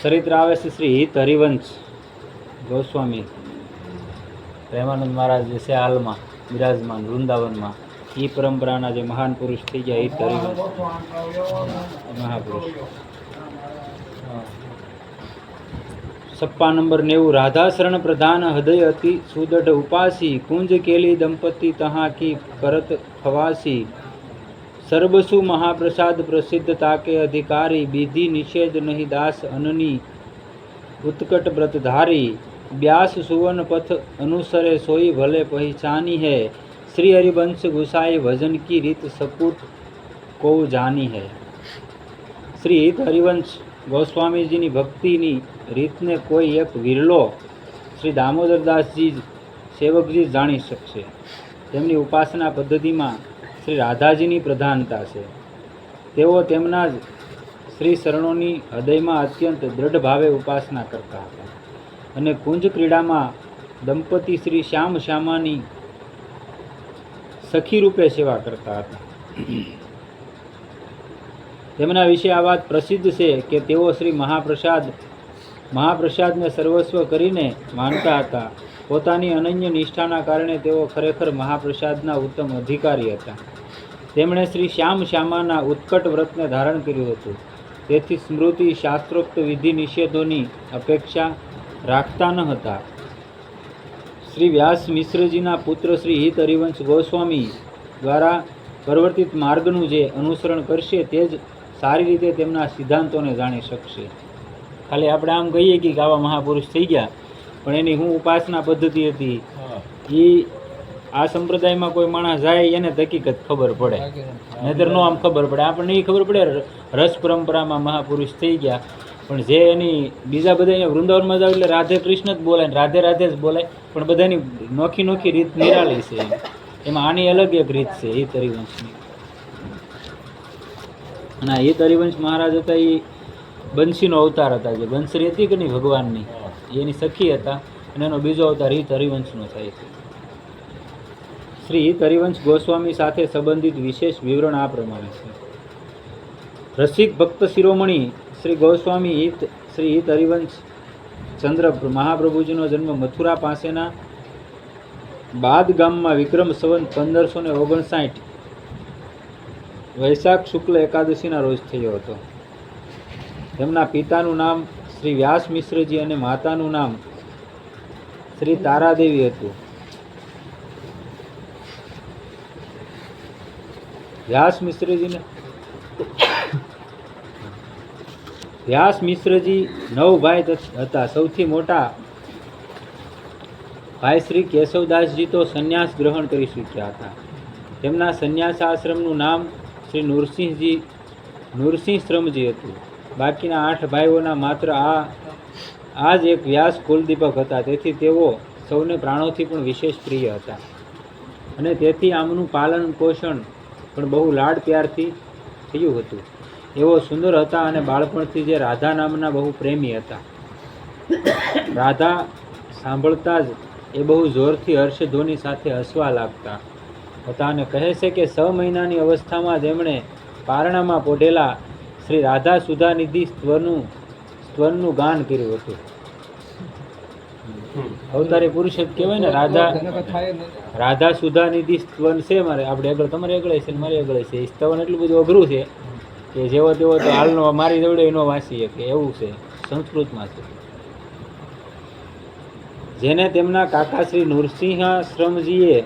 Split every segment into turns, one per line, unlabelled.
ચરિત્ર આવે છે શ્રી હિત હરિવંશ ગોસ્વામી પ્રેમાનંદ મહારાજ જે છે હાલમાં બિરાજમાન વૃંદાવનમાં, એ પરંપરાના જે મહાન પુરુષ થઈ ગયા હિત હરિવંશ મહાપુરુષ. 56 નંબર 90. રાધા શરણ પ્રધાન હૃદય અતિ સુદઢ ઉપાસી, કુંજ કેલી દંપતિ તહા કી કરત ખવાસી, સર્બસુ મહાપ્રસાદ પ્રસિદ્ધ તાકે અધિકારી, બીધી નિષેધ નહીં દાસ અનની ઉત્કટ વ્રતધારી, ब्यास सुवन पथ अनुसरे सोई भले पहचानी है, श्री हरिवंश गुसाई भजन की रीत सपूत को जानी है. श्री हित हरिवंश ગોસ્વામીજીની ભક્તિની રીતને કોઈ એક વિરલો શ્રી દામોદરદાસજી સેવકજી જાણી શકશે. તેમની ઉપાસના પદ્ધતિમાં શ્રી રાધાજીની પ્રધાનતા છે. તેઓ તેમના જ શ્રી શરણોની હૃદયમાં અત્યંત દ્રઢ ભાવે ઉપાસના કરતા હતા અને કુંજ ક્રીડામાં દંપતી શ્રી શ્યામાની સખી રૂપે સેવા કરતા હતા. તેમના વિશે આ વાત પ્રસિદ્ધ છે કે તેઓ શ્રી મહાપ્રસાદને સર્વસ્વ કરીને માનતા હતા. પોતાની અનન્ય નિષ્ઠાના કારણે તેઓ ખરેખર મહાપ્રસાદના ઉત્તમ અધિકારી હતા. તેમણે શ્રી શ્યામાના ઉત્કટ વ્રતને ધારણ કર્યું હતું. તેથી સ્મૃતિ શાસ્ત્રોક્ત વિધિ નિષેધોની અપેક્ષા રાખતા ન હતા. શ્રી વ્યાસ મિશ્રજીના પુત્ર શ્રી હિત હરિવંશ ગોસ્વામી દ્વારા પ્રવર્તિત માર્ગનું જે અનુસરણ કરશે તે જ સારી રીતે તેમના સિદ્ધાંતોને જાણી શકશે. ખાલી આપણે આમ કહીએ કે આવા મહાપુરુષ થઈ ગયા, પણ એની શું ઉપાસના પદ્ધતિ હતી એ આ સંપ્રદાયમાં કોઈ માણસ જાય એને હકીકત ખબર પડે, નહીતર નો આમ ખબર પડે. આપણને એ ખબર પડે રસ પરંપરામાં મહાપુરુષ થઈ ગયા, પણ જે એની બીજા બધા વૃંદાવનમાં જાવ એટલે રાધે કૃષ્ણ જ બોલાય, રાધે રાધે જ બોલાય, પણ બધાની નોખી નોખી રીત નિરાળી છે. એમાં આની અલગ એક રીત છે હિત હરિવંશની. અને હિત હરિવંશ મહારાજ હતા એ બંસીનો અવતાર હતા. જે બંસરી હતી કે નહીં ભગવાનની, એની સખી હતા અને એનો બીજો અવતાર હિત હરિવંશનો થાય છે. શ્રી હિત હરિવંશ ગોસ્વામી સાથે સંબંધિત વિશેષ વિવરણ આ પ્રમાણે છે. રસિક ભક્ત શિરોમણી શ્રી ગોસ્વામી શ્રી હિત હરિવંશ ચંદ્ર મહાપ્રભુજીનો જન્મ મથુરા પાસેના બાદ ગામમાં વિક્રમ સંવત 1559 વૈશાખ શુક્લ એકાદશીના રોજ થયો હતો. તેમના પિતાનું નામ શ્રી વ્યાસ મિશ્રજી અને માતાનું નામ શ્રી તારાદેવી હતું. વ્યાસ મિશ્રજી 9 ભાઈ હતા. સૌથી મોટા ભાઈ શ્રી કેશવદાસજી તો સંન્યાસ ગ્રહણ કરી ચૂક્યા હતા. તેમના સંન્યાસ આશ્રમનું નામ શ્રી નૃસિંહશ્રમજી હતું. બાકીના 8 ભાઈઓના માત્ર આ જ એક વ્યાસ કુલદીપક હતા. તેથી તેઓ સૌને પ્રાણોથી પણ વિશેષ પ્રિય હતા અને તેથી આમનું પાલન પોષણ પણ બહુ લાડ પ્યારથી થયું હતું. એવો સુંદર હતા અને બાળપણથી જે રાધા નામના બહુ પ્રેમી હતા. રાધા સાંભળતા જ એ બહુ જોરથી હર્ષધ્વનિ સાથે હસવા લાગતા હતા અને કહે છે કે 6 મહિનાની અવસ્થામાં જેમણે પારણામાં પોઢેલા શ્રી રાધા સુધાનિધિ સ્તવનનું ગાન કર્યું હતું. અવતારી પુરુષ જ કહેવાય ને. રાધા સુધાનિધિ સ્તવન છે મારે, આપણે આગળ તમારે આગળ છે ને મારી આગળ છે. એ સ્તવન એટલું બધું અઘરું છે કે જેવો તેવો તો હાલનો મારી જોડે એનો વાંચી શકે એવું છે, સંસ્કૃતમાં છે. જેને તેમના કાકા શ્રી નૃસિંહાશ્રમજીએ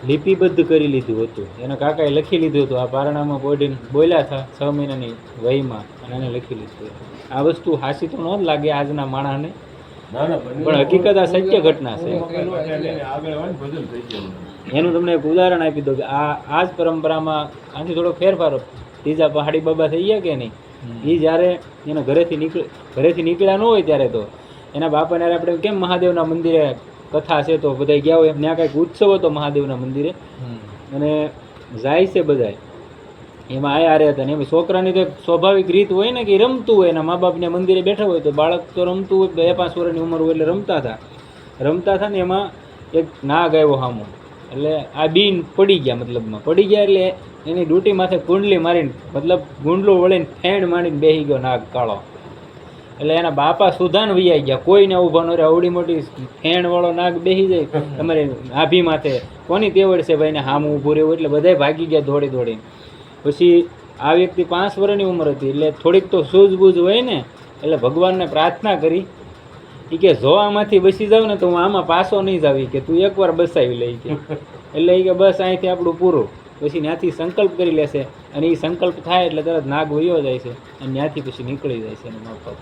લિપિબદ્ધ કરી લીધું હતું. એના કાકાએ લખી લીધું હતું. આ પારણામાં બોડીને બોલ્યા હતા 6 મહિનાની વયમાં અને એને લખી લીધું. આ વસ્તુ હાસી તો ન જ લાગે આજના માણસને, પણ હકીકત આ સત્ય ઘટના છે. એનું તમને એક ઉદાહરણ આપી દો કે આ જ પરંપરામાં આથી થોડો ફેરફાર. ત્રીજા પહાડી બાબા થઈ ગયા કે નહીં, એ જ્યારે એના ઘરેથી નીકળ્યા ન હોય ત્યારે તો એના બાપાને આપણે કેમ મહાદેવના મંદિરે કથા છે તો બધા ગયા હોય, ત્યાં કાંઈક ઉત્સવ હતો મહાદેવના મંદિરે અને જાય છે બધા એમાં આયા રહ્યા હતા ને. એમ છોકરાની તો સ્વાભાવિક રીત હોય ને કે રમતું હોય, એના મા બાપને મંદિરે બેઠા હોય તો બાળક તો રમતું હોય, 2-5 વર્ષની ઉંમર હોય એટલે રમતા હતા ને. એમાં એક નાગ આવ્યો સામો, એટલે આ બીન પડી ગયા એટલે એની ડૂટી માથે કુંડલી મારીને, મતલબ ગુંડલું વળીને ફેણ માંડીને બેસી ગયો નાગ કાળો. એટલે એના બાપા સુધાન વૈયા ગયા, કોઈને ઊભા ન રહે. અવડી મોટી ફેણવાળો નાગ બેસી જાય તમારે આભી માથે, કોની તેવડ છે ભાઈને હામું ઊભું રહેવું, એટલે બધાય ભાગી ગયા દોડી દોડીને. પછી આ વ્યક્તિ 5 વર્ષની ઉંમર હતી, એટલે થોડીક તો સૂઝબૂઝ હોય ને, એટલે ભગવાનને પ્રાર્થના કરી કે જો આમાંથી બસી જાવ ને તો હું આમાં પાછો નહીં જાવી, કે તું એકવાર બસાવી લઈ કે. એટલે કે બસ અહીંથી આપણું પૂરું. પછી ત્યાંથી સંકલ્પ કરી લેશે, અને એ સંકલ્પ થાય એટલે તરત નાગ વયો જાય છે, અને ત્યાંથી પછી નીકળી જાય છે એનું માફક.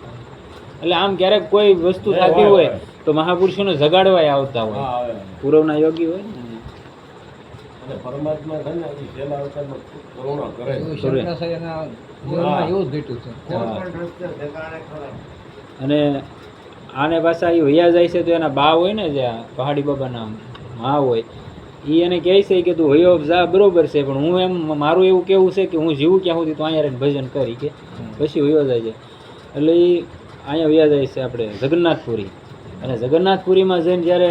એટલે આમ ક્યારેક કોઈ વસ્તુ થતી હોય તો મહાપુરુષોને જગાડવાય આવતા હોય, પૂર્વના યોગી હોય ને.
અને પરમાત્મા છે ને એ છેલ્લા અવતારમાં કરુણા કરે છે.
શંકરાચાર્યના જીવનમાં એવું જ ઘટ્યું છે.
અને આને પાછા એ વૈયા જાય છે તો એના બા હોય ને, જે પહાડી બાબાના મા હોય, એ એને કહે છે કે તું વયો જા, બરોબર છે, પણ હું એમ મારું એવું કેવું છે કે હું જીવું ક્યાં સુધી તો અહીંયા રહીને ભજન કરી કે પછી વયો જાય છે. એટલે એ અહીંયા વયા જાય છે આપણે જગન્નાથપુરી. અને જગન્નાથપુરીમાં જઈને જ્યારે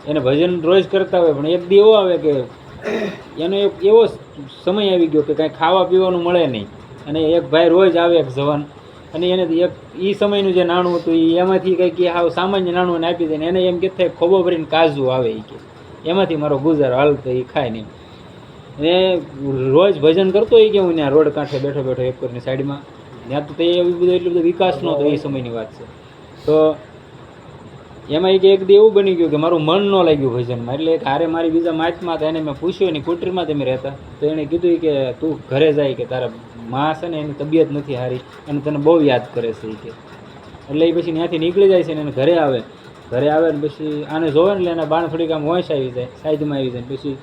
એને ભજન રોજ કરતા હોય, પણ એક દી એવો આવે કે એનો એક એવો સમય આવી ગયો કે કાંઈ ખાવા પીવાનું મળે નહીં. અને એક ભાઈ રોજ આવે, એક જવાન, અને એને એક એ સમયનું જે નાણું હતું એ એમાંથી કંઈક હાવ સામાન્ય નાણું એને આપી દે ને. એને એમ કે થાય ખોબો ભરીને કાજુ આવે એ કે એમાંથી મારો ગુજારો હાલતો, એ ખાય નહીં. એ રોજ ભજન કરતો હોય કે હું ત્યાં રોડ કાંઠે બેઠો બેઠો એક કરીને સાઈડમાં, ત્યાં તો તે એવું બધું એટલું બધું વિકાસ નહોતો એ સમયની વાત છે. તો એમાં એક દી એવું બની ગયું કે મારું મન ન લાગ્યું ભજનમાં. એટલે એક હારે મારી બીજા માચમાં હતા, એને મેં પૂછ્યું એની કુટરીમાં તમે રહેતા, તો એણે કીધું કે તું ઘરે જાય, કે તારા માં છે ને એની તબિયત નથી સારી અને તને બહુ યાદ કરે છે એ કે. એટલે એ પછી ત્યાંથી નીકળી જાય છે ને એને ઘરે આવે ને પછી આને જોવે ને એટલે એના બાણ થોડીક આમ વોંશ આવી જાય, સાઈડમાં આવી જાય. પછી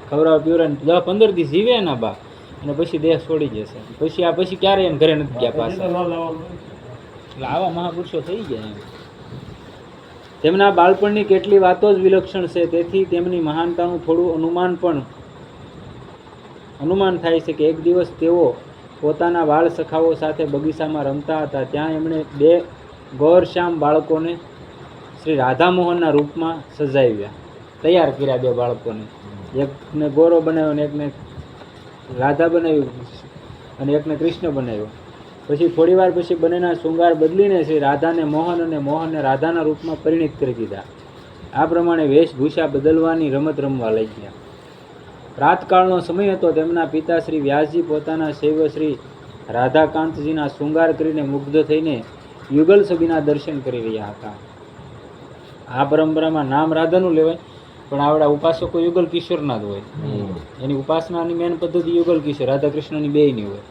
ખવડાવ પીવડાવે 10-15 દી જીવે એના બા, અને પછી દેહ છોડી જશે. પછી આ પછી ક્યારેય એને ઘરે નથી ગયા પાછા. એટલે આવા મહાપુરુષો થઈ ગયા એમ. તેમના બાળપણની કેટલી વાતો જ વિલક્ષણ છે, તેથી તેમની મહાનતાનું થોડું અનુમાન થાય છે કે એક દિવસ તેઓ પોતાના બાળ સખાઓ સાથે બગીચામાં રમતા હતા. ત્યાં એમણે 2 ગૌરશ્યામ બાળકોને શ્રી રાધા મોહનના રૂપમાં સજાવ્યા, તૈયાર કર્યા. 2 બાળકોને, એકને ગોરો બનાવ્યો, ને એકને રાધા બનાવ્યું, અને એકને કૃષ્ણ બનાવ્યો. પછી થોડી વાર પછી બંનેના શૃંગાર બદલીને શ્રી રાધાને મોહન અને મોહનને રાધાના રૂપમાં પરિણિત કરી દીધા. આ પ્રમાણે વેશભૂષા બદલવાની રમત રમવા લાગ્યા. પ્રાતકાળનો સમય હતો. તેમના પિતા શ્રી વ્યાસજી પોતાના શૈવ શ્રી રાધાકાંતજીના શૃંગાર કરીને મુગ્ધ થઈને યુગલ સબીના દર્શન કરી રહ્યા હતા. આ પરંપરામાં નામ રાધાનું લેવાય, પણ આવડા ઉપાસકો યુગલ કિશોરના જ હોય. એની ઉપાસનાની મેન પદ્ધતિ યુગલ કિશોર, રાધા કૃષ્ણની બેયની હોય.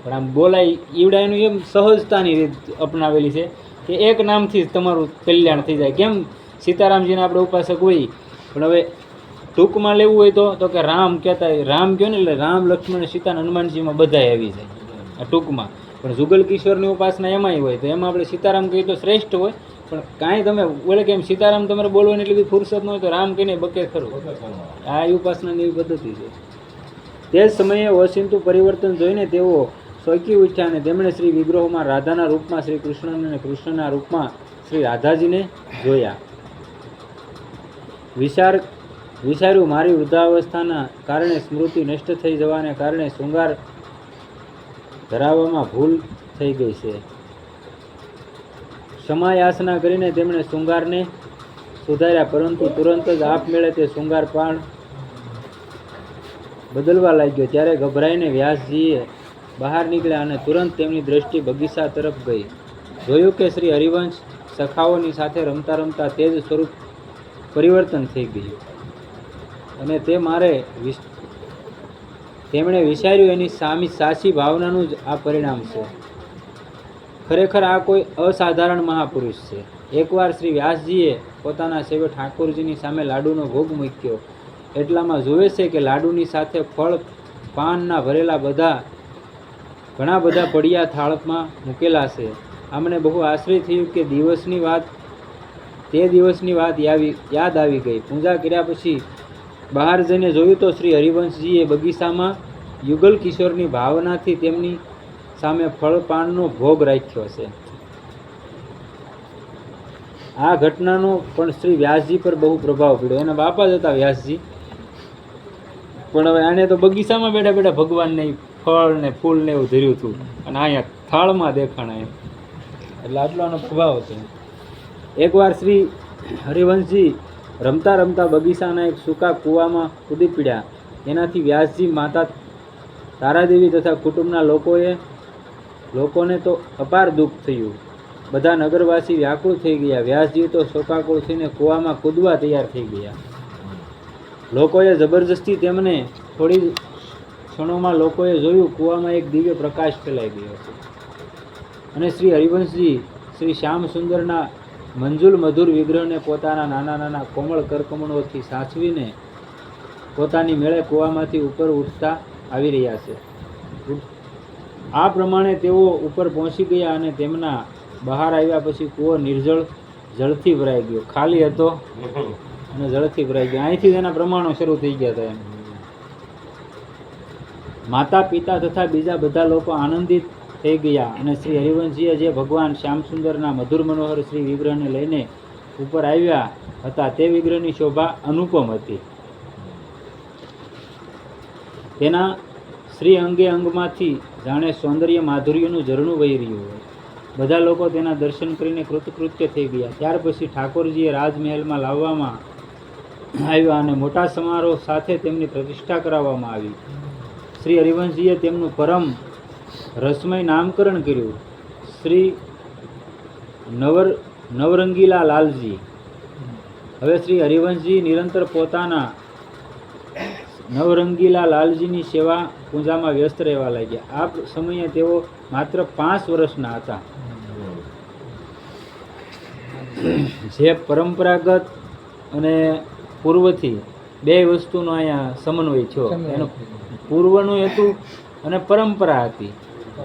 પણ આમ બોલાય ઈવડા એનું એમ સહજતાની રીત અપનાવેલી છે કે એક નામથી જ તમારું કલ્યાણ થઈ જાય. કેમ સીતારામજીના આપણે ઉપાસક હોય, પણ હવે ટૂંકમાં લેવું હોય તો કે રામ કહેતા હોય, રામ કહો ને એટલે રામ, લક્ષ્મણ, સીતા, હનુમાનજીમાં બધાય આવી જાય આ ટૂંકમાં. પણ જુગલ કિશોરની ઉપાસના એમાંય હોય, તો એમાં આપણે સીતારામ કહીએ તો શ્રેષ્ઠ હોય. પણ કાંઈ તમે બોલે કેમ સીતારામ તમારે બોલવાની એટલી બધી ફુરસત ન હોય તો રામ કહીને બકે ખરું. આ ઉપાસનાની એવી પદ્ધતિ છે. તે જ સમયે ઓચિંતું પરિવર્તન જોઈને તેઓ ચોંકી ઉઠ્યા, અને તેમણે શ્રી વિગ્રહોમાં રાધાના રૂપમાં શ્રી કૃષ્ણ અને કૃષ્ણના રૂપમાં શ્રી રાધાજીને જોયા. વિચાર્યું મારી વૃદ્ધાવસ્થાના કારણે સ્મૃતિ નષ્ટ થઈ જવાને કારણે શૃંગાર ધરાવવામાં ભૂલ થઈ ગઈ છે. ક્ષમા યાચના કરીને તેમણે શૃંગારને સુધાર્યા, પરંતુ તુરંત જ આપમેળે તે શૃંગાર પણ બદલવા લાગ્યો. ત્યારે ગભરાઈને વ્યાસજીએ બહાર નીકળ્યા અને તુરંત તેમની દ્રષ્ટિ બગીચા તરફ ગઈ. જોયું કે શ્રી હરિવંશ સખાઓની સાથે રમતા રમતા તે જ સ્વરૂપ પરિવર્તન થઈ ગયું. અને તેમણે વિચાર્યું એની સાચી ભાવનાનું જ આ પરિણામ છે. ખરેખર આ કોઈ અસાધારણ મહાપુરુષ છે. એકવાર શ્રી વ્યાસજીએ પોતાના સેવક ઠાકોરજીની સામે લાડુનો ભોગ મૂક્યો. એટલામાં જુએ છે કે લાડુની સાથે ફળ પાનના ભરેલા ઘણા બધા પડિયા થાળમાં મૂકેલા છે. આમને બહુ આશ્ચર્ય થયું કે તે દિવસની વાત યાદ આવી ગઈ. પૂજા કર્યા પછી બહાર જઈને જોયું તો શ્રી હરિવંશજીએ બગીચામાં યુગલ કિશોરની ભાવનાથી તેમની સામે ફળપાનનો ભોગ રાખ્યો છે. આ ઘટનાનો પણ શ્રી વ્યાસજી પર બહુ પ્રભાવ પડ્યો. એના બાપા જ હતા વ્યાસજી, પણ હવે આને તો બગીચામાં બેઠા બેઠા ભગવાનને ફળ ને ફૂલ ને એવું ધર્યું હતું, અને અહીંયા થાળમાં દેખાણા એમ. એટલે આટલો આનો પ્રભાવ હતો. એકવાર શ્રી હરિવંશજી રમતા રમતા બગીચાના એક સૂકા કૂવામાં કૂદી પડ્યા. એનાથી વ્યાસજી, માતા તારાદેવી તથા કુટુંબના લોકોને તો અપાર દુઃખ થયું. બધા નગરવાસી વ્યાકુળ થઈ ગયા. વ્યાસજી તો શોકાકુળ થઈને કૂવામાં કૂદવા તૈયાર થઈ ગયા. લોકોએ જબરજસ્તી તેમને થોડી ક્ષણોમાં લોકોએ જોયું કૂવામાં એક દિવ્ય પ્રકાશ ફેલાઈ ગયો છે અને શ્રી હરિવંશજી શ્રી શ્યામ સુંદરના મંજુલ મધુર વિગ્રહને પોતાના નાના નાના કોમળ કરકમળોથી સાચવીને પોતાની મેળે કૂવામાંથી ઉપર ઉઠતા આવી રહ્યા છે. આ પ્રમાણે તેઓ ઉપર પહોંચી ગયા અને તેમના બહાર આવ્યા પછી કૂવો નિર્જળ જળથી ભરાઈ ગયો. ખાલી હતો અને જળથી ભરાઈ ગયો. અહીંથી તેના પ્રમાણો શરૂ થઈ ગયા હતા. એમ માતા પિતા તથા બીજા બધા લોકો આનંદિત થઈ ગયા અને શ્રી હરિવંશજીએ જે ભગવાન શ્યામસુંદરના મધુર મનોહર શ્રી વિગ્રહને લઈને ઉપર આવ્યા હતા તે વિગ્રહની શોભા અનુપમ હતી. તેના શ્રી અંગે અંગમાંથી જાણે સૌંદર્ય માધુર્યનું ઝરણું વહી રહ્યું હોય. બધા લોકો તેના દર્શન કરીને કૃતકૃત્ય થઈ ગયા. ત્યાર પછી ઠાકોરજીએ રાજમહેલમાં લાવવામાં આવ્યા અને મોટા સમારોહ સાથે તેમની પ્રતિષ્ઠા કરાવવામાં આવી. શ્રી હરિવંશજીએ તેમનું પરમ રસમય નામકરણ કર્યું, શ્રી નવરંગીલા લાલજી. હવે શ્રી હરિવંશજી નિરંતર પોતાના નવરંગીલા લાલજીની સેવા પૂજામાં વ્યસ્ત રહેવા લાગ્યા. આ સમયે તેઓ માત્ર 5 વર્ષના હતા. જે પરંપરાગત અને પૂર્વથી બે વસ્તુનો અહીંયા સમન્વય થયો. એનું પૂર્વનું હતું અને પરંપરા હતી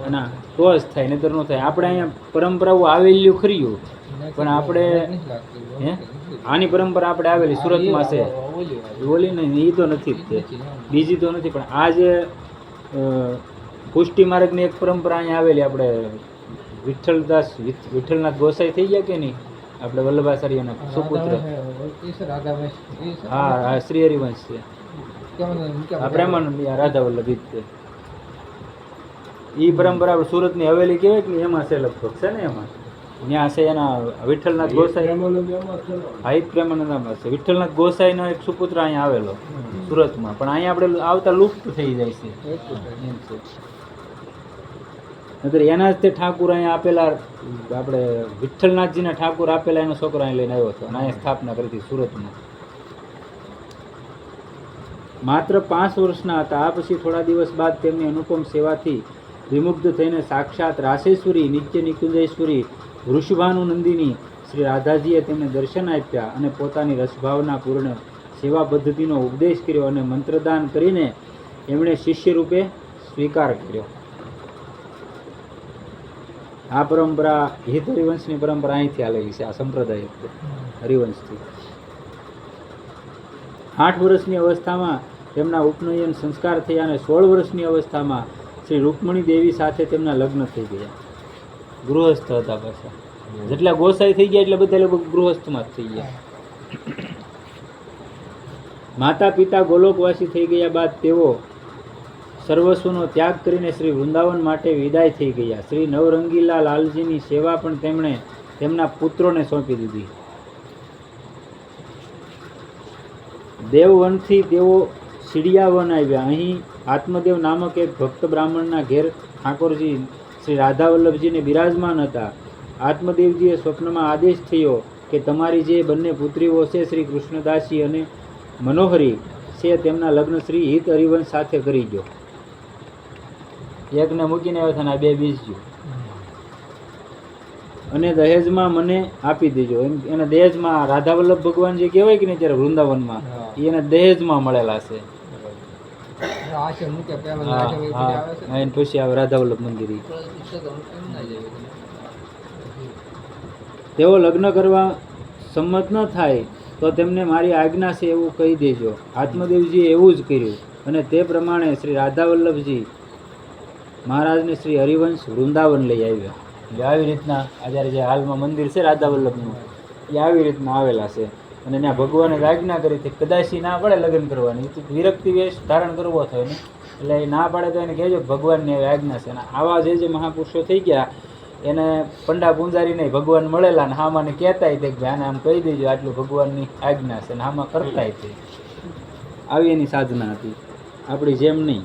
અને તો જ થાય, નહીતર ન થાય. આપણે અહીંયા પરંપરાઓ આવેલી ખરીયું, પણ આપણે આની પરંપરા આપણે આવેલી સુરતમાં છે, ઓલી નહીં, એ તો નથી જ તે, બીજી તો નથી. પણ આ જે પુષ્ટિ માર્ગની એક પરંપરા અહીંયા આવેલી, આપણે વિઠ્ઠલનાથ ગોસાઈ થઈ ગયા કે નહીં, આપણે વલ્લભાચાર્યના સુપુત્ર. હા હા, શ્રી હરિવંશ છે. આ પ્રેમાનંદ રાધા વલ્લભ છે. એ પરંપરા આપણે સુરતની હવેલી કહેવાય કે એમાં છે, લગભગ છે ને એમાં. ત્યાં છે એના વિઠ્ઠલનાથ ગોસાઈ. હા, એ પ્રેમાનંદમાં છે. વિઠ્ઠલનાથ ગોસાઈનો એક સુપુત્ર અહીંયા આવેલો સુરતમાં, પણ અહીંયા આપણે આવતા લુપ્ત થઈ જાય છે એમ છે. નહીતર એના જ તે ઠાકુર અહીંયા આપેલા, આપણે વિઠ્ઠલનાથજીના ઠાકુર આપેલા એનો છોકરો અહીં લઈને આવ્યો હતો અને અહીંયા સ્થાપના કરી હતી સુરતમાં. માત્ર 5 વર્ષના હતા. આ પછી થોડા દિવસ બાદ તેમની અનુપમ સેવાથી વિમુગ્ધ થઈને સાક્ષાત રાસેશ્વરી, નિત્ય નિકુંજેશ્વરી, વૃષભાનુનંદિની શ્રી રાધાજીએ તેમને દર્શન આપ્યા અને પોતાની રસભાવના પૂર્ણ સેવા પદ્ધતિનો ઉપદેશ કર્યો અને મંત્રદાન કરીને એમણે શિષ્ય રૂપે સ્વીકાર કર્યો. આ પરંપરા હિત હરિવંશની પરંપરા અહીંથી આવેલી છે. આ સંપ્રદાય હરિવંશથી. 8 વર્ષની અવસ્થામાં તેમના ઉપનયન સંસ્કાર થયા અને 16 વર્ષની અવસ્થામાં શ્રી રૂકમણી દેવી સાથે તેમના લગ્ન થઈ ગયા. ગૃહસ્થ હતા પાછા. જેટલા ગોસાઈ થઈ ગયા એટલે બધા લોકો ગૃહસ્થમાં જ થઈ ગયા. માતા પિતા ગોલોકવાસી થઈ ગયા બાદ તેઓ સર્વસ્વનો ત્યાગ કરીને શ્રી વૃંદાવન માટે વિદાય થઈ ગયા. શ્રી નવરંગીલા લાલજીની સેવા પણ તેમણે તેમના પુત્રોને સોંપી દીધી. દેવવનથી તેઓ શિડિયાવન આવ્યા. અહીં આત્મદેવ નામક એક ભક્ત બ્રાહ્મણના ઘેર ઠાકોરજી શ્રી રાધા વલ્લભજીને બિરાજમાન હતા. આત્મદેવજીએ સ્વપ્નમાં આદેશ થયો કે તમારી જે બંને પુત્રીઓ છે શ્રી કૃષ્ણદાસી અને મનોહરી છે તેમના લગ્ન શ્રી હિત હરિવંશ સાથે કરી દો. એકને મૂકીને આવ્યા હતા ને 2 બીજજો, અને દહેજમાં મને આપી દેજો. એને દહેજમાં રાધા વલ્લભ ભગવાન જે કહેવાય કે નહીં ત્યારે વૃંદાવનમાં, એને દહેજમાં મળેલા છે. પછી આવે રાધા વલ્લભ મંદિર. તેઓ લગ્ન કરવા સંમત ન થાય તો તેમને મારી આજ્ઞા છે એવું કહી દેજો. આત્મદેવજીએ એવું જ કર્યું અને તે પ્રમાણે શ્રી રાધા વલ્લભજી મહારાજને શ્રી હરિવંશ વૃંદાવન લઈ આવ્યા. આવી રીતના અત્યારે જે હાલમાં મંદિર છે રાધા વલ્લભનું, એ આવી રીતના આવેલા છે. અને ત્યાં ભગવાને આજ્ઞા કરી હતી કદાચ ના પડે લગ્ન કરવાની, વિરક્તિ વેશ ધારણ કરવો થયો ને, એટલે એ ના પાડે તો એને કહેજો ભગવાનની આજ્ઞા છે. અને આવા જે મહાપુરુષો થઈ ગયા એને પંડા પૂંજારીને ભગવાન મળેલા ને હામાને કહેતાય તે કે ભાઈ આને આમ કહી દેજો આટલું ભગવાનની આજ્ઞા છે ને હામાં કરતાય તે આવી એની સાધના હતી, આપણી જેમ નહીં.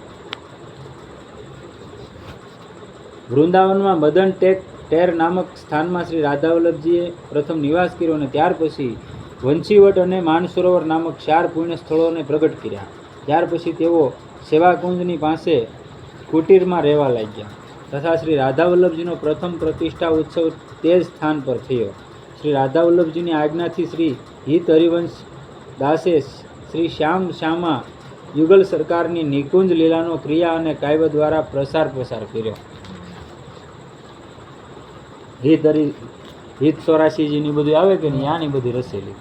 વૃંદાવનમાં મદન ટેર નામક સ્થાનમાં શ્રી રાધાવલ્લભજીએ પ્રથમ નિવાસ કર્યો અને ત્યાર પછી વંશીવટ અને માનસરોવર નામક 4 પુણ્ય સ્થળોને પ્રગટ કર્યા. ત્યાર પછી તેઓ સેવાકુંજની પાસે કુટીરમાં રહેવા લાગ્યા તથા શ્રી રાધાવલ્લભજીનો પ્રથમ પ્રતિષ્ઠા ઉત્સવ તે જ સ્થાન પર થયો. શ્રી રાધાવલ્લભજીની આજ્ઞાથી શ્રી હિત હરિવંશ દાસે શ્રી શ્યામા યુગલ સરકારની નિકુંજ લીલાનો ક્રિયા અને કાવ્ય દ્વારા પ્રસાર કર્યો. હિત 84 બધું આવે કે નહીં, આની બધી રસેલી.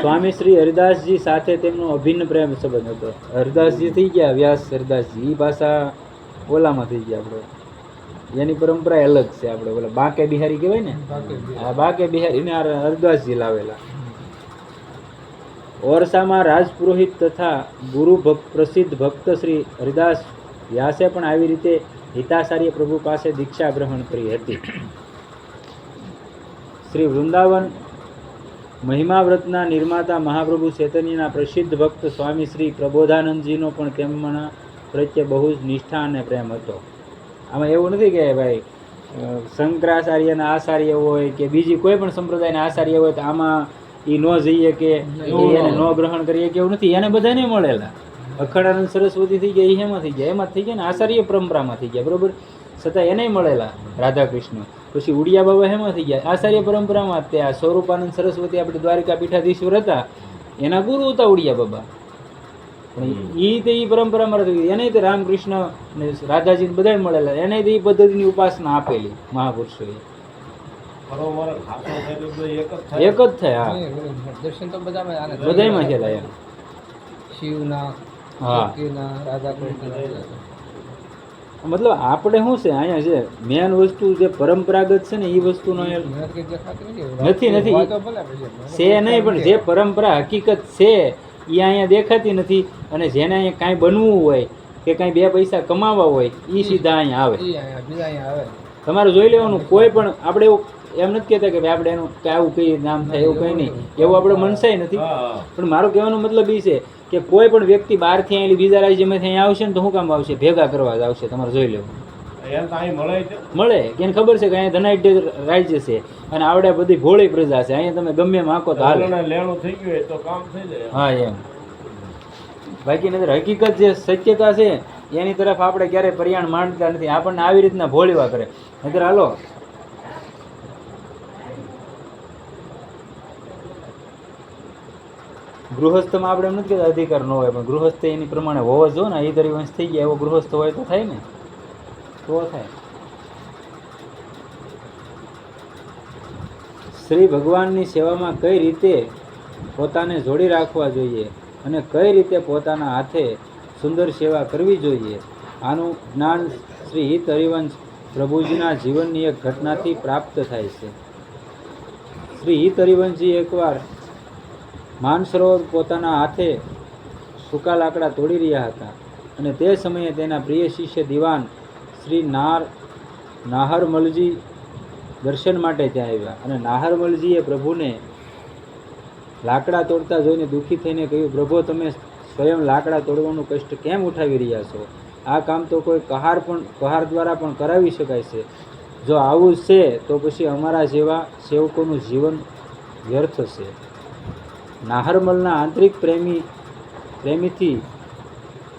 સ્વામી શ્રી હરિદાસજી સાથે તેમનો અભિન્ન પ્રેમ સંબંધ હતો. હરિદાસજી થઈ ગયા વ્યાસ હરિદાસજી, એ પાછા ઓલામાં થઈ ગયા આપણે, એની પરંપરા અલગ છે. આપણે ઓલા બાંકે બિહારી કહેવાય ને, આ બાંકે બિહારી ને હરિદાસજી લાવેલા. ઓરસામાં રાજપુરોહિત તથા ગુરુ પ્રસિદ્ધ ભક્ત શ્રી હરિદાસ વ્યાસે પણ આવી રીતે હિતાચાર્ય પ્રભુ પાસે દીક્ષા ગ્રહણ કરી હતી. શ્રી વૃંદાવન મહિમાવ્રતના નિર્માતા મહાપ્રભુ ચૈતન્યના પ્રસિદ્ધ ભક્ત સ્વામી શ્રી પ્રબોધાનંદજીનો પણ તેમના પ્રત્યે બહુ જ નિષ્ઠા અને પ્રેમ હતો. આમાં એવું નથી કે ભાઈ શંકરાચાર્યના આચાર્ય હોય કે બીજી કોઈ પણ સંપ્રદાયના આચાર્ય હોય તો આમાં એ ન જઈએ કે એને ન ગ્રહણ કરીએ કે એવું નથી. એને બધાને મળેલા. અખંડાનંદ સરસ્વતી થઈ ગયા, એમાં થઈ ગયા, એમાં થઈ ગયા ને આચાર્ય પરંપરામાં થઈ ગયા, બરોબર. છતાં એને મળેલા રાધા કૃષ્ણ. પછી ઉડિયા બાબા એમાં થઈ ગયા આચાર્ય પરંપરામાં. તે આ સ્વરૂપાનંદ સરસ્વતી આપણે દ્વારિકા પીઠાધીશ્વર હતા, એના ગુરુ હતા ઉડિયા બાબા. પણ એ તો એ પરંપરામાં થઈ ગઈ. એને તો રામકૃષ્ણ ને રાધાજી બધા મળેલા. એને તો એ પદ્ધતિની ઉપાસના આપેલી મહાપુરુષોએ. એક જ થાય.
દર્શન તો બધામાં
બધામાં થયેલા એમ.
શિવના,
હા,
શક્તિના, રાધા કૃષ્ણ.
મતલબ આપણે શું છે અહીંયા છે મેન વસ્તુ જે પરંપરાગત છે ને એ વસ્તુનો નથી છે નહીં, પણ જે પરંપરા હકીકત છે એ અહીંયા દેખાતી નથી. અને જેને અહીંયા કાંઈ બનવું હોય કે કાંઈ 2 પૈસા કમાવા હોય એ સીધા અહીંયા આવે. તમારે જોઈ લેવાનું. કોઈ પણ આપણે એવું એમ નથી કહેતા કે ભાઈ આપણે એનું કે આવું કઈ નામ થાય એવું કંઈ નહીં, એવું આપણે મનસાય નથી. પણ મારો કહેવાનો મતલબ એ છે કે કોઈ પણ વ્યક્તિ બહારથી અહીં બીજા રાજ્યમાંથી અહીંયા આવશે ને તો શું કામ આવશે? ભેગા કરવા જ આવશે. તમારે જોઈ લેવું. મળે કે એને ખબર છે કે અહીંયા ધનાઢ્ય રાજ્ય છે અને આવડે બધી ભોળી પ્રજા છે, અહીંયા તમે ગમે એમ આંકો તો હાલે. હા એમ. બાકી નજર હકીકત જે સત્યતા છે એની તરફ આપણે ક્યારેય પર્યાણ માંડતા નથી. આપણને આવી રીતના ભોળીવા કરે. નજર હાલો ગૃહસ્થમાં આપણે એમ નથી કહેતા અધિકાર ન હોય, પણ ગૃહસ્થ એની પ્રમાણે હોવો જો ને. એ હરિવંશ થઈ ગયા એવો ગૃહસ્થ હોય તો થાય ને, તો થાય. શ્રી ભગવાનની સેવામાં કઈ રીતે પોતાને જોડી રાખવા જોઈએ અને કઈ રીતે પોતાના હાથે સુંદર સેવા કરવી જોઈએ, આનું જ્ઞાન શ્રી હિત હરિવંશ પ્રભુજીના જીવનની એક ઘટનાથી પ્રાપ્ત થાય છે. શ્રી હિત હરિવંશજી એકવાર માનસરોવર પોતાના હાથે સૂકા લાકડા તોડી રહ્યા હતા અને તે સમયે તેના પ્રિય શિષ્ય દિવાન શ્રી નાહરમલજી દર્શન માટે ત્યાં આવ્યા. અને નાહરમલજીએ પ્રભુને લાકડા તોડતા જોઈને દુઃખી થઈને કહ્યું, પ્રભુ તમે સ્વયં લાકડા તોડવાનું કષ્ટ કેમ ઉઠાવી રહ્યા છો? આ કામ તો કોઈ કહાર દ્વારા પણ કરાવી શકાય છે. જો આવું છે તો પછી અમારા જેવા સેવકોનું જીવન વ્યર્થ છે. નાહરમલના આંતરિક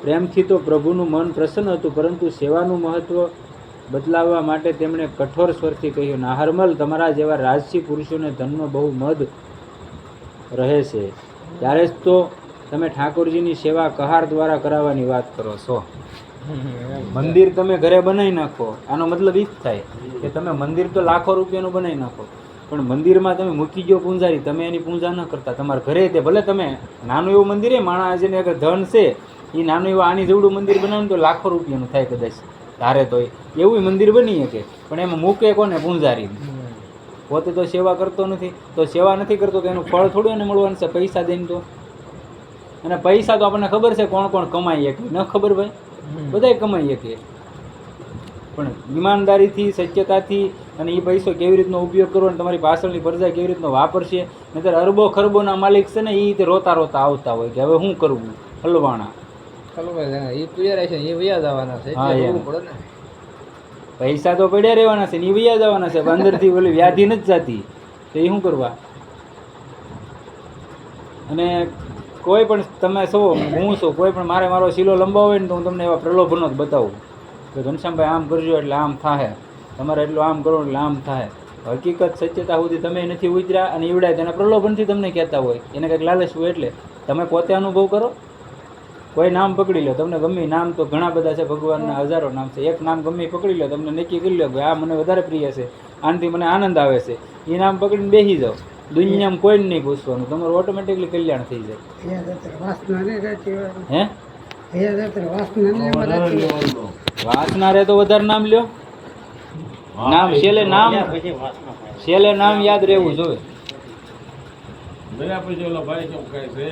પ્રેમથી તો પ્રભુનું મન પ્રસન્ન હતું, પરંતુ સેવાનું મહત્વ બદલાવવા માટે તેમણે કઠોર સ્વરથી કહ્યું, નાહરમલ, તમારા જેવા રાજસી પુરુષોને ધનનો બહુ મદ રહે છે, ત્યારે જ તો તમે ઠાકોરજીની સેવા કહાર દ્વારા કરાવવાની વાત કરો છો. મંદિર તમે ઘરે બનાવી નાખો, આનો મતલબ એ જ થાય કે તમે મંદિર તો લાખો રૂપિયાનું બનાવી નાખો, પણ મંદિરમાં તમે મૂકી ગયો પૂંજારી, તમે એની પૂજા ન કરતા. તમારા ઘરે તે ભલે તમે નાનું એવું મંદિર એ માણસ જેને અગર ધન છે એ નાનું એવું આની જેવડું મંદિર બનાવે તો લાખો રૂપિયાનું થાય કદાચ ધારે તો એવું મંદિર બની શકે, પણ એમાં મૂકે કોને? પૂંજારી. પોતે તો સેવા કરતો નથી, તો સેવા નથી કરતો તો એનું ફળ થોડું એને મળવાનું છે પૈસા દઈને? તો અને પૈસા તો આપણને ખબર છે કોણ કોણ કમાઈ શકે, ન ખબર ભાઈ? બધાય કમાઈ શકે, પણ ઈમાનદારીથી, સત્યતાથી અને એ પૈસો કેવી રીતનો ઉપયોગ કરવો અને તમારી પાછળની પ્રજા કેવી રીતનો વાપરશે. નહીંતર અરબો ખરબોના માલિક છે ને એ રોતા રોતા આવતા હોય કે હવે શું કરવું, હલવાણા.
ચાલો ભાઈ, એ પીડ્યા રહે છે એ વયા જવાના છે,
હા,
એટલે
એમ.
કરવું પડે ને.
પૈસા તો પડ્યા રહેવાના છે ને એ વયા જવાના છે, પણ અંદરથી ઓલી વ્યાધિ નથી જતી, તો એ શું કરવા? અને કોઈ પણ તમે છો, હું છું, કોઈ પણ મારો શીલો લંબાવો હોય ને તો હું તમને એવા પ્રલોભનો જ બતાવું કે ઘનશ્યામભાઈ આમ કરજો એટલે આમ થાય, તમારે એટલું આમ કરો એટલે આમ થાય. હકીકત સત્યતા સુધી તમે નથી ઉતર્યા અને ઈવડાય તેના પ્રલોભનથી તમને કહેતા હોય, એને કંઈક લાલચ હોય. એટલે તમે પોતે અનુભવ કરો. કોઈ નામ પકડી લો, તમને ગમે નામ તો ઘણા બધા છે, ભગવાનના હજારો નામ છે, એક નામ ગમે પકડી લો, તમને નક્કી કરી લો કે આ મને વધારે પ્રિય છે, આનાથી મને આનંદ આવે છે, એ નામ પકડીને બેસી જાઓ. દુનિયામાં કોઈને નહીં પૂછવાનું, તમારું ઓટોમેટિકલી કલ્યાણ થઈ જાય. હે વાસના રે તો વધારે નામ લ્યો. નામ છેલ્લે નામ યાદ રહેવું જોઈએ.
મેળા પછી ઓલા ભાઈ કેમ કાંઈ છે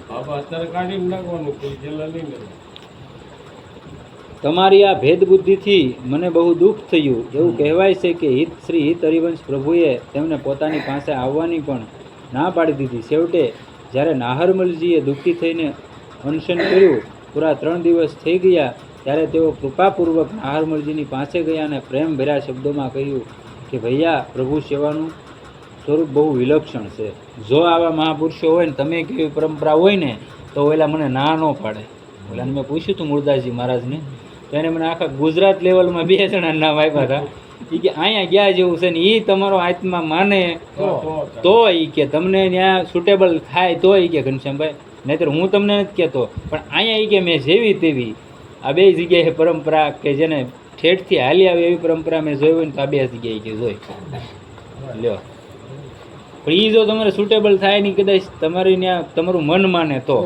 બાબા અત્યારે કાઢીને નાખવાનું, કોઈ છેલ્લા નહીં ને.
તમારી આ ભેદ બુદ્ધિથી મને બહુ દુઃખ થયું. એવું કહેવાય છે કે શ્રી હિત હરિવંશ પ્રભુએ તેમને પોતાની પાસે આવવાની પણ ના પાડી દીધી. છેવટે જ્યારે નાહરમલજીએ દુઃખી થઈને અનશન કર્યું, પૂરા 3 દિવસ થઈ ગયા, ત્યારે તેઓ કૃપાપૂર્વક નાહરમલજીની પાસે ગયા અને પ્રેમભર્યા શબ્દોમાં કહ્યું કે ભૈયા, પ્રભુ સેવાનું સ્વરૂપ બહુ વિલક્ષણ છે. જો આવા મહાપુરુષો હોય ને, તમે કેવી પરંપરા હોય ને, તો ઓલા મને ના ન પાડે. ઓલાને મેં પૂછ્યું હતું મૂળદાસજી મહારાજને, તો એને મને આખા ગુજરાત લેવલમાં 2 જણા નામ આપ્યા હતા. એ કે અહીંયા ગયા જેવું છે ને, એ તમારો આત્મા માને તો એ કે તમને ત્યાં સુટેબલ થાય તો એ કે ઘનશ્યામભાઈ, નહીંતર હું તમને નથી કહેતો. પણ અહીંયા એ કે મેં જેવી તેવી આ 2 જગ્યાએ પરંપરા કે જેને ઠેઠથી હાલી આવે એવી પરંપરા મેં જોઈ હોય ને, તો આ 2 જગ્યાએ કે જોઈ લ્યો. પણ એ જો તમારે સુટેબલ થાય નહીં, કદાચ તમારી ત્યાં તમારું મન માને તો,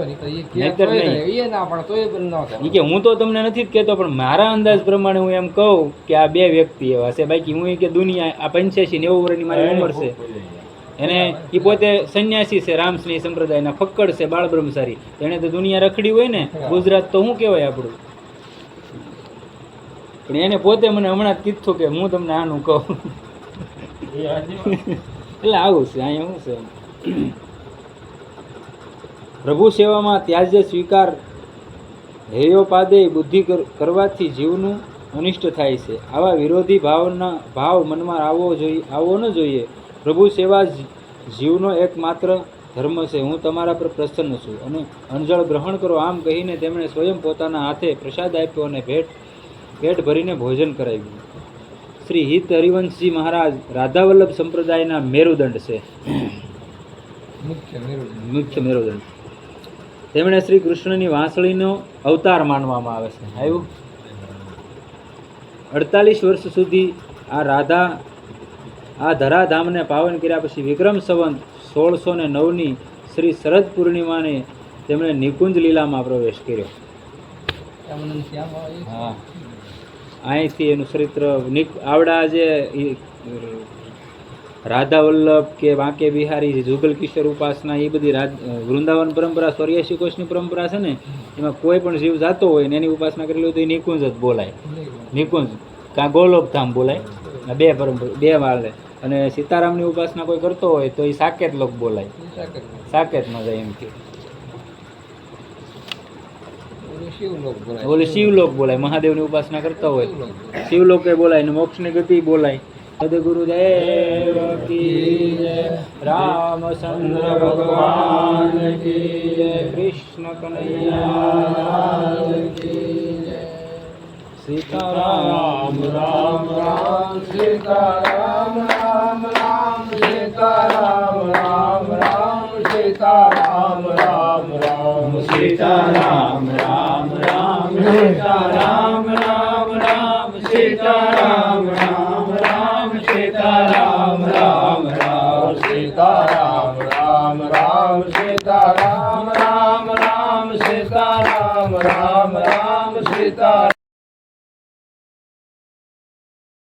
નહીંતર નહીં. એ કે હું તો તમને નથી જ કહેતો, પણ મારા અંદાજ પ્રમાણે હું એમ કહું કે આ 2 વ્યક્તિ એવા છે. બાકી હું કે દુનિયા આ 85-90 વર્ષની મારી ઉંમર છે, એને એ પોતે સંન્યાસી છે, રામસ્નેહી સંપ્રદાયના ફક્કડ છે, બાળ બ્રહ્મચારી. એને તો દુનિયા રખડી હોય ને, ગુજરાત તો શું કહેવાય આપણું. પણ એને પોતે મને હમણાં જ કીધું કે હું તમને આનું કહું. એટલે આવું છે અહીંયા. શું છે પ્રભુ સેવામાં ત્યાજ્ય સ્વીકાર હેયોપાદે બુદ્ધિ કરવાથી જીવનું અનિષ્ટ થાય છે. આવા વિરોધી ભાવ મનમાં આવવો ન જોઈએ. પ્રભુ સેવા જીવનો એકમાત્ર ધર્મ છે. હું તમારા પર પ્રસન્ન છું અને અંજળ ગ્રહણ કરો. આમ કહીને તેમણે સ્વયં પોતાના હાથે પ્રસાદ આપ્યો અને પેટ ભરીને ભોજન કરાવ્યું. શ્રી હિત હરિવંશજી મહારાજ રાધાવલ્લભ સંપ્રદાયના મેરુદંડ છે, મુખ્ય મેરુદંડ. તેમણે શ્રી કૃષ્ણની વાંસળીનો અવતાર માનવામાં આવે છે. આવ્યું 48 વર્ષ સુધી આ ધરાધામને પાવન કર્યા પછી વિક્રમ સંવંત 1609ની શ્રી શરદ પૂર્ણિમાને તેમણે નિકુંજ લીલામાં પ્રવેશ કર્યો. હા, અહીંથી એનું ચરિત્ર આવડા જે રાધા વલ્લભ કે વાંકે બિહારી, જુગલ કિશોર ઉપાસના, એ બધી વૃંદાવન પરંપરા 84 કોષની પરંપરા છે ને, એમાં કોઈ પણ જીવ જાતો હોય ને એની ઉપાસના કરેલી હોય તો એ નિકુંજ જ બોલાય. નિકુંજ કાં ગોલોકધામ બોલાય, 2 પરંપરા 2 વાળે. અને સીતારામની ઉપાસના કોઈ કરતો હોય તો એ સાકેત લોક બોલાય, સાકેતમાં જાય એમ કે ઓલે શિવલોક બોલાય. મહાદેવની ઉપાસના કરતા હોય શિવલોકે બોલાય ને મોક્ષની ગતિ બોલાય. સદગુરુદેવ કી જય, રામચંદ્ર ભગવાન કી જય, કૃષ્ણ કનૈયા કી જય. સીતારામ રામ રામ સીતારામ રામ રામ સીતારામ રામ રામ સીતારામ રામ રામ સીતારામ રામ રામ સીતારામ રામ રામ સીતારામ રામ રામ સીતારામ રામ રામ સીતારામ